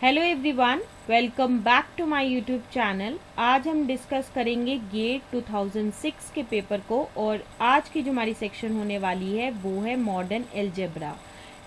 Hello everyone, welcome back to my YouTube channel. आज हम discuss करेंगे गेट 2006 के पेपर को और आज की जो हमारी सेक्शन होने वाली है वो है मॉडर्न अलजेब्रा।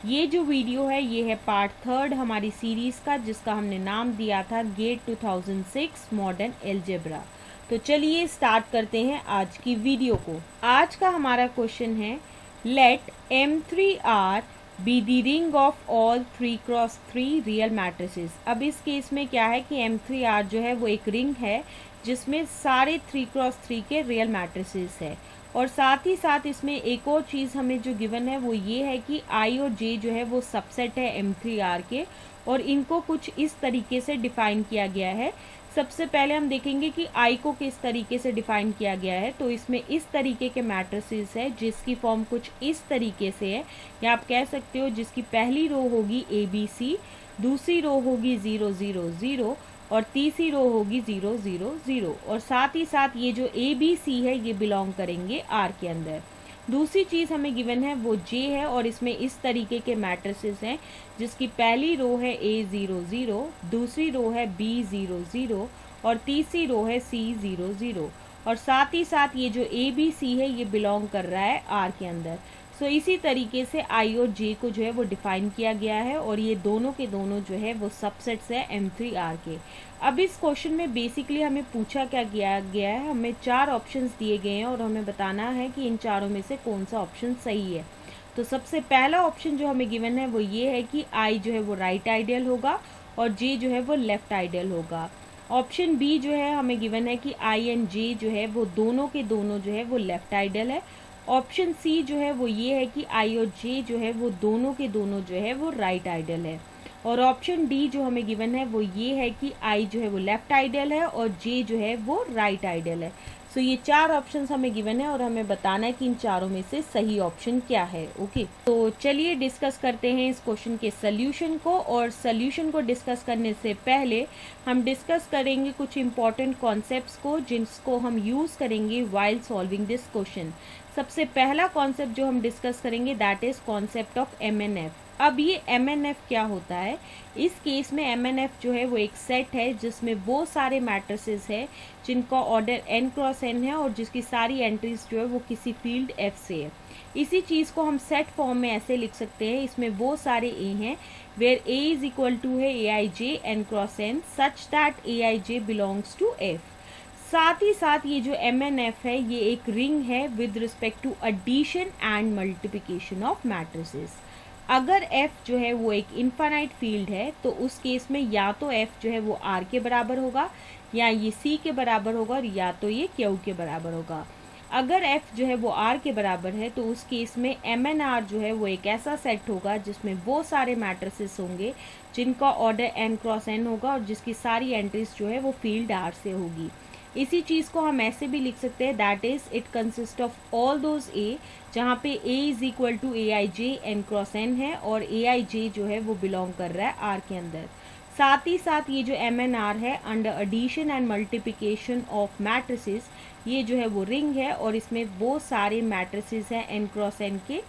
ये जो वीडियो है ये है पार्ट 3 हमारी सीरीज़ का, जिसका हमने नाम दिया था गेट 2006 मॉडर्न अलजेब्रा। तो चलिए स्टार्ट करते हैं आज की वीडियो को। आज का हमारा क्वेश्चन है let M3R be the ring of all 3x3 real matrices. अब इस केस में क्या है कि M3R जो है वो एक रिंग है जिसमें सारे 3x3 के रियल मैट्रिसेस है, और साथ ही साथ इसमें एक और चीज़ हमें जो गिवन है वो ये है कि I और J जो है वो सबसेट है M3R के, और इनको कुछ इस तरीके से डिफाइन किया गया है। सबसे पहले हम देखेंगे कि I को किस तरीके से डिफाइन किया गया है। तो इसमें इस तरीके के मैट्रिसेस है जिसकी फॉर्म कुछ इस तरीके से है, या आप कह सकते हो जिसकी पहली रो होगी ABC, दूसरी रो होगी 0 0 0 और तीसरी रो होगी 0 0 0, और साथ ही साथ ये जो ABC है ये बिलोंग करेंगे R के अंदर। दूसरी चीज़ हमें गिवन है वो J है, और इसमें इस तरीके के मैट्रिसेस हैं जिसकी पहली रो है A0 0, दूसरी रो है B0 0 और तीसरी रो है C0 0, और साथ ही साथ ये जो ABC है ये बिलोंग कर रहा है R के अंदर। सो इसी तरीके से I और J को जो है वो डिफाइन किया गया है, और ये दोनों के दोनों जो है वो सबसेट्स है M3R के। अब इस क्वेश्चन में बेसिकली हमें पूछा क्या गया है, हमें 4 ऑप्शंस दिए गए हैं और हमें बताना है कि इन चारों में से कौन सा ऑप्शन सही है। तो सबसे पहला ऑप्शन जो हमें गिवन है वो ये है कि I जो है वो राइट आइडियल होगा और J जो है वो लेफ्ट आइडियल होगा। ऑप्शन बी जो है हमें गिवन है कि I एंड J जो है वो दोनों के दोनों जो है वो लेफ्ट आइडियल है। ऑप्शन सी जो है वो ये है कि I और J जो है वो दोनों के दोनों जो है वो राइट आइडियल है। और ऑप्शन डी जो हमें गिवन है वो ये है कि I जो है वो लेफ्ट आइडियल है और J जो है वो राइट आइडियल है। सो ये 4 ऑप्शंस हमें गिवन है और हमें बताना है कि इन चारों में से सही ऑप्शन क्या है। ओके, तो चलिए डिस्कस करते हैं इस क्वेश्चन के सोल्यूशन को। और सोल्यूशन को डिस्कस करने से पहले हम डिस्कस करेंगे कुछ इंपॉर्टेंट कॉन्सेप्ट्स को जिसको हम यूज़ करेंगे वाइल सॉल्विंग दिस क्वेश्चन। सबसे पहला कॉन्सेप्ट जो हम डिस्कस करेंगे that is concept of MNF। अब ये MNF क्या होता है? इस केस में MNF जो है वो एक सेट है जिसमें वो सारे मैट्रिसेस है जिनका ऑर्डर n क्रॉस n है और जिसकी सारी एंट्रीज जो है वो किसी फील्ड F से है। इसी चीज़ को हम सेट फॉर्म में ऐसे लिख सकते हैं, इसमें वो सारे A हैं where A is equal to है Aij n cross n such that Aij belongs to F। साथ ही साथ ये जो MNF है ये एक रिंग है with respect to addition and multiplication of matrices. अगर F जो है वो एक इनफाइनाइट फील्ड है तो उस केस में या तो F जो है वो R के बराबर होगा, या ये C के बराबर होगा, और या तो ये Q के बराबर होगा। अगर F जो है वो R के बराबर है तो उस केस में MNR जो है वो एक ऐसा सेट होगा जिसमें वो सारे मैट्रिसेस होंगे जिनका ऑर्डर n क्रॉस n होगा और जिसकी सारी एंट्रीज जो है वो फील्ड R से होगी। इसी चीज़ को हम ऐसे भी लिख सकते हैं that is it consist of all those A जहाँ पे A is equal to Aij n cross n है और Aij जो है वो बिलोंग कर रहा है R के अंदर। साथ ही साथ ये जो MNR है under addition and multiplication of matrices, ये जो है वो रिंग है और इसमें वो सारे मैट्रिसेस हैं n क्रॉस n के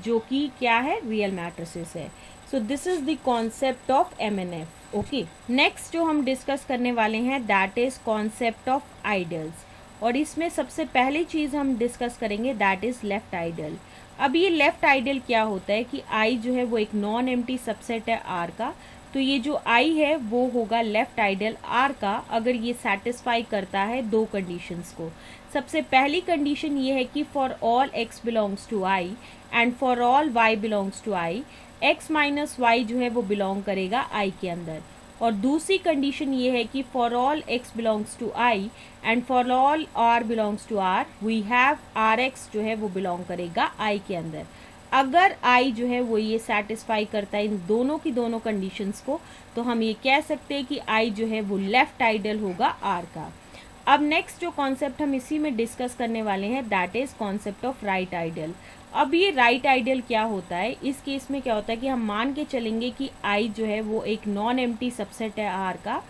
जो कि क्या है, रियल मैट्रिसेस है। So this is the concept of MNF। Okay, next जो हम डिस्कस करने वाले हैं that is concept of idols, और इसमें सबसे पहली चीज़ हम डिस्कस करेंगे दैट इज लेफ्ट आइडल। अब ये लेफ्ट आइडल क्या होता है कि I जो है वो एक नॉन एम्प्टी सबसेट है R का, तो ये जो I है वो होगा लेफ्ट आइडल R का अगर ये सेटिस्फाई करता है दो कंडीशंस को। सबसे पहली कंडीशन ये है कि for all x belongs to I and for all y belongs to I, x minus y जो है वो बिलोंग करेगा I के अंदर। और दूसरी कंडीशन ये है कि for all x belongs to I and for all r belongs to R we have Rx जो है वो बिलोंग करेगा I के अंदर। अगर I जो है वो ये सेटिस्फाई करता है इन दोनों की दोनों कंडीशंस को, तो हम ये कह सकते हैं कि I जो है वो लेफ्ट आइडल होगा R का। अब नेक्स्ट जो कॉन्सेप्ट हम इसी में डिस्कस करने वाले हैं that is concept of right ideal. अब ये राइट आइडल क्या होता है? इस केस में क्या होता है कि हम मान के चलेंगे कि I जो है वो एक नॉन एम्प्टी सबसेट है R का।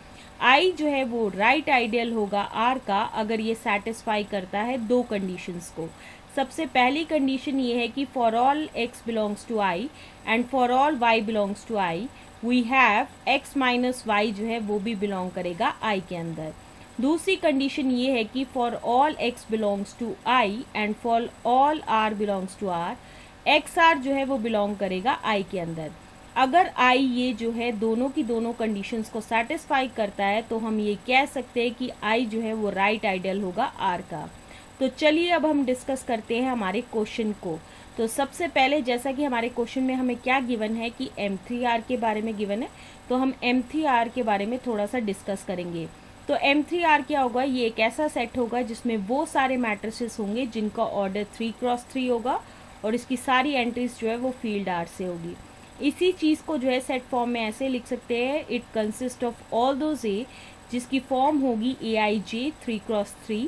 I जो है वो राइट आइडल होगा R का अगर ये सेटिस्फाई करता है दो कंडीशंस को। सबसे पहली कंडीशन ये है कि for all x belongs to I and for all y belongs to I we have x minus y जो है वो भी बिलोंग करेगा I के अंदर। दूसरी कंडीशन ये है कि for all x belongs to I and for all r belongs to r, x r जो है वो बिलोंग करेगा I के अंदर। अगर I ये जो है दोनों की दोनों कंडीशंस को सेटिस्फाई करता है तो हम ये कह सकते हैं कि I जो है वो राइट आइडियल होगा R का। तो चलिए अब हम डिस्कस करते हैं हमारे क्वेश्चन को। तो सबसे पहले जैसा कि हमारे क्वेश्चन में हमें क्या गिवन है कि M3R के बारे में गिवन है, तो हम M3R के बारे में थोड़ा सा डिस्कस करेंगे। तो M3R क्या होगा, ये एक ऐसा सेट होगा जिसमें वो सारे मैट्रिसेस होंगे जिनका ऑर्डर 3x3 होगा और इसकी सारी एंट्रीज जो है वो फील्ड R से होगी। इसी चीज़ को जो है सेट फॉर्म में ऐसे लिख सकते हैं, it consist of all those a जिसकी फॉर्म होगी AIJ 3x3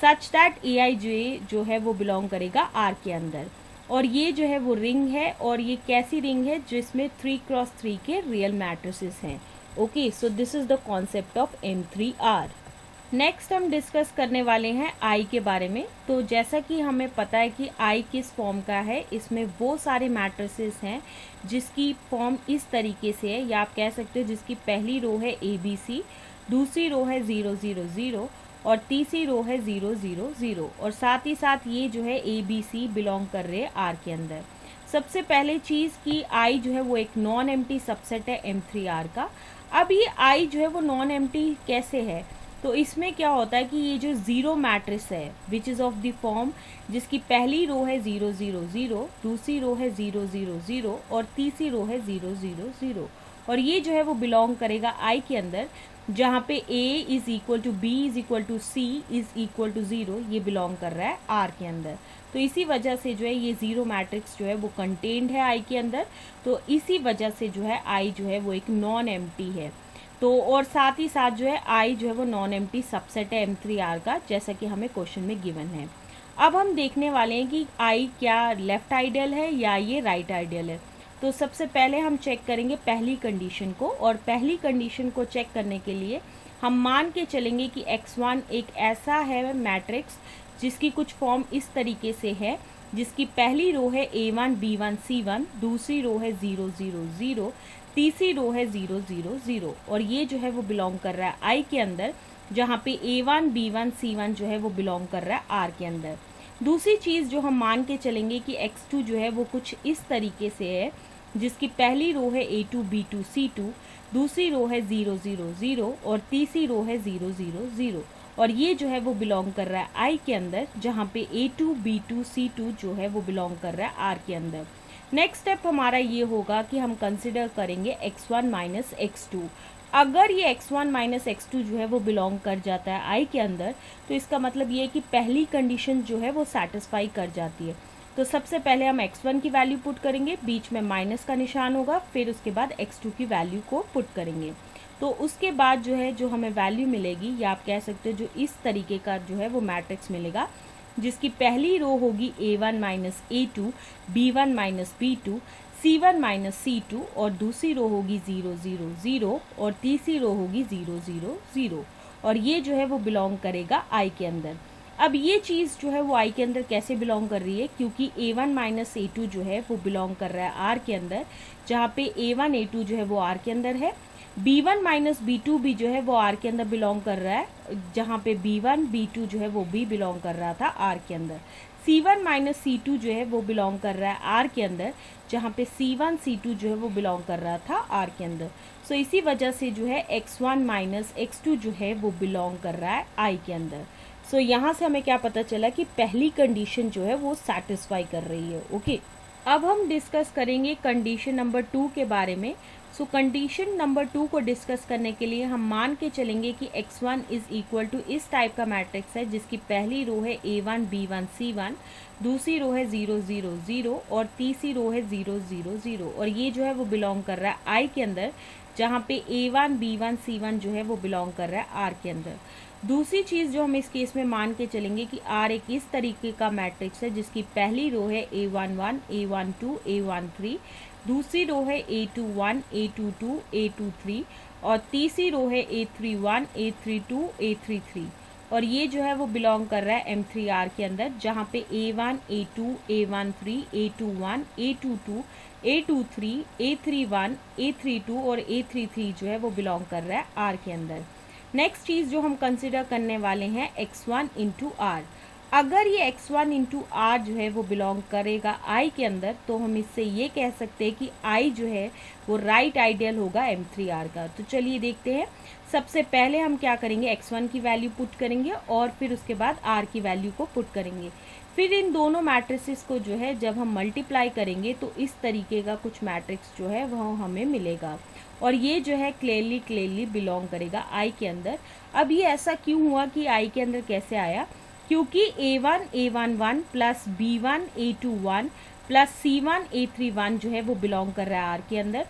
such that AIJ जो है वो बिलोंग करेगा R के अंदर। और ये जो है वो रिंग है, और ये कैसी रिंग है जिसमें 3x3 के रियल मैट्रिसेस हैं। Okay, so this is the concept of M3R। Next हम डिस्कस करने वाले हैं I के बारे में। तो जैसा कि हमें पता है कि I किस फॉर्म का है, इसमें वो सारे मैट्रिसेस हैं जिसकी फॉर्म इस तरीके से है, या आप कह सकते हो जिसकी पहली रो है ABC, दूसरी रो है 0 0 0 और तीसरी रो है 0 0 0, और साथ ही साथ ये जो है ABC बिलोंग कर रहे हैं R के अंदर। सबसे पहले चीज़ कि I जो है वो एक नॉन एम्प्टी सबसेट है M3R का। अब ये I जो है वो नॉन एम्प्टी कैसे है, तो इसमें क्या होता है कि ये जो जीरो मैट्रिक्स है which is of the form जिसकी पहली रो है 0 0 0, दूसरी रो है 0 0 0 और तीसरी रो है 0 0 0, और ये जो है वो बिलोंग करेगा I के अंदर, जहाँ पे A is equal to B is equal to C is equal to 0 ये बिलोंग कर रहा है R के अंदर। तो इसी वजह से जो है ये जीरो मैट्रिक्स जो है वो कंटेन्ड है I के अंदर, तो इसी वजह से जो है I जो है वो एक नॉन एम्प्टी है। तो और साथ ही साथ जो है I जो है वो नॉन एम्प्टी सबसेट है M3R का, जैसा कि हमें क्वेश्चन में गिवन है। अब हम देखने वाले हैं कि I क्या लेफ्ट आइडियल है या ये राइट आइडियल है। तो सबसे पहले हम चेक करेंगे पहली कंडीशन को, और पहली कंडीशन को चेक करने के लिए हम मान के चलेंगे कि x1 एक ऐसा है मैट्रिक्स जिसकी कुछ फॉर्म इस तरीके से है, जिसकी पहली रो है A1 B1 C1, दूसरी रो है 0 0 0, तीसरी रो है 0 0 0, और ये जो है वो बिलोंग कर रहा है I के अंदर, जहाँ पे A1 B1 C1 जो है वो बिलोंग कर रहा है R के अंदर। दूसरी चीज़ जो हम मान के चलेंगे कि x2 जो है वो कुछ इस तरीके से है, जिसकी पहली रो है A2 B2 C2, दूसरी रो है 0 0 0 और तीसरी रो है 0 0 0, और ये जो है वो बिलोंग कर रहा है I के अंदर, जहाँ पे A2 B2 C2 जो है वो बिलोंग कर रहा है R के अंदर। नेक्स्ट स्टेप हमारा ये होगा कि हम कंसिडर करेंगे x1 माइनस x2। अगर ये x1 माइनस x2 जो है वो बिलोंग कर जाता है I के अंदर, तो इसका मतलब ये है कि पहली कंडीशन जो है वो सेटिस्फाई कर जाती है। तो सबसे पहले हम x1 की वैल्यू पुट करेंगे, बीच में माइनस का निशान होगा, फिर उसके बाद x2 की वैल्यू को पुट करेंगे। तो उसके बाद जो है जो हमें वैल्यू मिलेगी, या आप कह सकते हो जो इस तरीके का जो है वो मैट्रिक्स मिलेगा, जिसकी पहली रो होगी A1 minus A2, B1 minus B2, C1 minus C2, और दूसरी रो होगी 0 0 0 और तीसरी रो होगी 0 0 0, और ये जो है वो बिलोंग करेगा I के अंदर। अब ये चीज़ जो है वो I के अंदर कैसे बिलोंग कर रही है, क्योंकि A1 माइनस A2 जो है वो बिलोंग कर रहा है R के अंदर, जहाँ पे A1 A2 जो है वो R के अंदर है। B1 माइनस B2 भी जो है वो R के अंदर बिलोंग कर रहा है, जहाँ पे B1 B2 जो है वो भी बिलोंग कर रहा था R के अंदर। C1 माइनस C2 जो है वो बिलोंग कर रहा है R के अंदर, जहाँ पे C1 C2 जो है वो बिलोंग कर रहा था R के अंदर। सो इसी वजह से जो है x1 माइनस x2 जो है वो बिलोंग कर रहा है I के अंदर। सो यहाँ से हमें क्या पता चला कि पहली कंडीशन जो है वो सेटिस्फाई कर रही है। ओके, अब हम डिस्कस करेंगे कंडीशन नंबर 2 के बारे में। सो कंडीशन नंबर 2 को डिस्कस करने के लिए हम मान के चलेंगे कि x1 इज इक्वल टू इस टाइप का मैट्रिक्स है, जिसकी पहली रो है A1 B1 C1, दूसरी रो है 0 0 0 और तीसरी रो है 0 0 0, और ये जो है वो बिलोंग कर रहा है I के अंदर, जहाँ पे A1 B1 C1 जो है वो बिलोंग कर रहा है R के अंदर। दूसरी चीज़ जो हम इस केस में मान के चलेंगे कि R एक इस तरीके का मैट्रिक्स है, जिसकी पहली रो है A11 A12 A13, दूसरी रो है A21 A22 A23 और तीसरी रो है A31 A32 A33, और ये जो है वो बिलोंग कर रहा है M3R के अंदर, जहाँ पे A1, A2, A13, A21, A22, A23, A31, A32 और A33 जो है वो बिलोंग कर रहा है R के अंदर। नेक्स्ट चीज़ जो हम कंसिडर करने वाले हैं X1 इंटू R। अगर ये X1 इंटू R जो है वो बिलोंग करेगा I के अंदर, तो हम इससे ये कह सकते हैं कि I जो है वो राइट आइडियल होगा M3R का। तो चलिए देखते हैं। सबसे पहले हम क्या करेंगे, X1 की वैल्यू पुट करेंगे और फिर उसके बाद R की वैल्यू को पुट करेंगे। फिर इन दोनों मैट्रिसेस को जो है जब हम मल्टीप्लाई करेंगे तो इस तरीके का कुछ मैट्रिक्स जो है वह हमें मिलेगा, और ये जो है क्लियरली बिलोंग करेगा I के अंदर। अब ये ऐसा क्यों हुआ कि I के अंदर कैसे आया, क्योंकि A1 A11 plus B1 A21 plus C1 A31 जो है वो बिलोंग कर रहा है R के अंदर,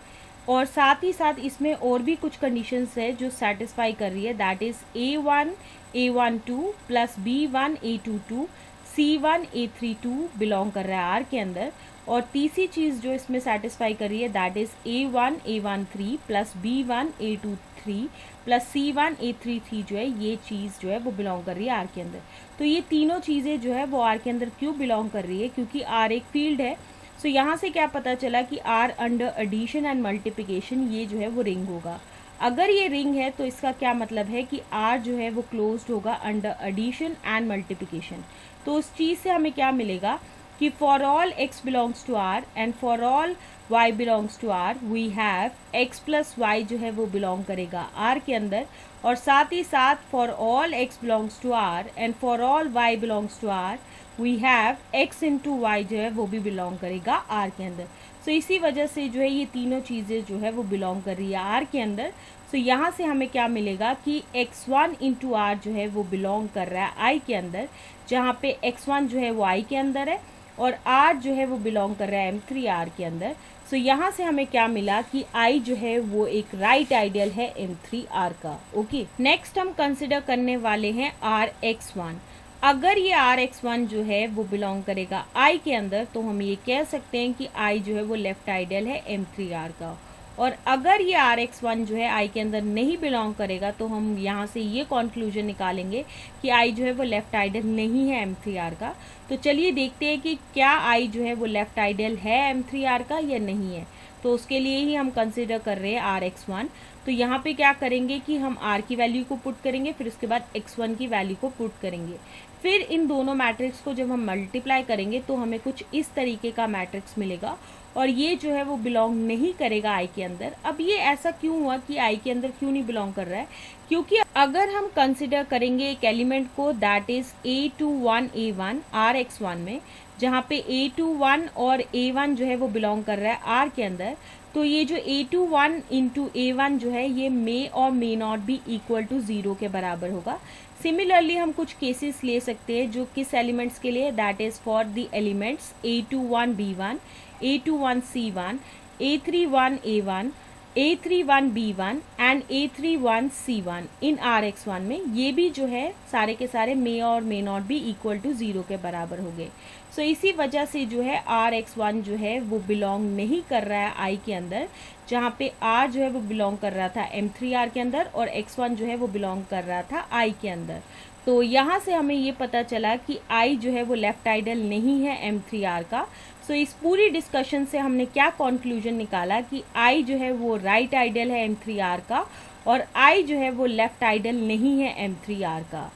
और साथ ही साथ इसमें और भी कुछ कंडीशंस है जो सेटिस्फाई कर रही है, that is A1 A12 plus B1 A22 C1 A32 belong कर रहा है R के अंदर, और तीसरी चीज़ जो इसमें सेटिस्फाई कर रही है that is A1 A13 plus B1 A23 plus C1 A33 जो है ये चीज़ जो है वो बिलोंग कर रही है R के अंदर। तो ये तीनों चीज़ें जो है वो R के अंदर क्यों बिलोंग कर रही है, क्योंकि R एक फील्ड है। सो यहाँ से क्या पता चला कि R under addition and multiplication ये जो है वो रिंग होगा। अगर ये रिंग है तो इसका क्या मतलब है कि R जो है वो क्लोज्ड होगा अंडर एडिशन एंड मल्टीप्लिकेशन। तो उस चीज़ से हमें क्या मिलेगा कि for all x belongs to R and for all y belongs to R we have x plus y जो है वो बिलोंग करेगा R के अंदर, और साथ ही साथ for all x belongs to R and for all y belongs to R we have x into y जो है वो भी बिलोंग करेगा R के अंदर। सो इसी वजह से जो है ये तीनों चीज़ें जो है वो बिलोंग कर रही है R के अंदर। सो यहाँ से हमें क्या मिलेगा कि x1 इंटू R जो है वो बिलोंग कर रहा है I के अंदर, जहाँ पे x1 जो है वो I के अंदर है और R जो है वो बिलोंग कर रहा है M3R के अंदर। सो यहाँ से हमें क्या मिला कि I जो है वो एक राइट आइडियल है M3R का। ओके, नेक्स्ट हम कंसिडर करने वाले हैं RX1। अगर ये RX1 जो है वो बिलोंग करेगा I के अंदर, तो हम ये कह सकते हैं कि I जो है वो लेफ्ट आइडियल है M3R का। और अगर ये RX1 जो है I के अंदर नहीं बिलोंग करेगा, तो हम यहाँ से ये कॉन्क्लूजन निकालेंगे कि I जो है वो लेफ्ट आइडियल नहीं है M3R का। तो चलिए देखते हैं कि क्या I जो है वो लेफ्ट आइडियल है M3R का या नहीं है। तो उसके लिए ही हम कंसिडर कर रहे हैं RX1। तो यहाँ पे क्या करेंगे कि हम R की वैल्यू को पुट करेंगे, फिर उसके बाद X1 की वैल्यू को पुट करेंगे। फिर इन दोनों मैट्रिक्स को जब हम मल्टीप्लाई करेंगे तो हमें कुछ इस तरीके का मैट्रिक्स मिलेगा, और ये जो है वो बिलोंग नहीं करेगा I के अंदर। अब ये ऐसा क्यों हुआ कि I के अंदर क्यों नहीं बिलोंग कर रहा है, क्योंकि अगर हम कंसिडर करेंगे एक एलिमेंट को that is A21 A1 RX1 में, जहाँ पे A21 और A1 जो है वो बिलोंग कर रहा है R के अंदर, तो ये जो A21 इंटू A1 जो है ये मे और मे नॉट भी इक्वल टू 0 के बराबर होगा। सिमिलरली हम कुछ केसेस ले सकते हैं जो किस एलिमेंट्स के लिए, that is for the elements A21 B1, A21 C1, A31 A1, A31 B1 and A31 C1 in RX1 में, ये भी जो है सारे के सारे मे और मे नॉट भी इक्वल टू 0 के बराबर हो गए। सो इसी वजह से जो है RX1 जो है वो बिलोंग नहीं कर रहा है I के अंदर, जहाँ पे R जो है वो बिलोंग कर रहा था M3R के अंदर और X1 जो है वो बिलोंग कर रहा था I के अंदर। तो यहाँ से हमें ये पता चला कि I जो है वो लेफ्ट आइडियल नहीं है M3R का। सो इस पूरी डिस्कशन से हमने क्या कंक्लूजन निकाला कि I जो है वो राइट आइडियल है M3R का, और I जो है वो लेफ्ट आइडियल नहीं है M3R का।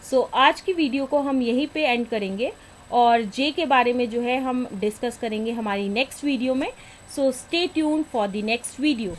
सो आज की वीडियो को हम यहीं पे एंड करेंगे, और J के बारे में जो है हम डिस्कस करेंगे हमारी नेक्स्ट वीडियो में। So stay tuned for the next video.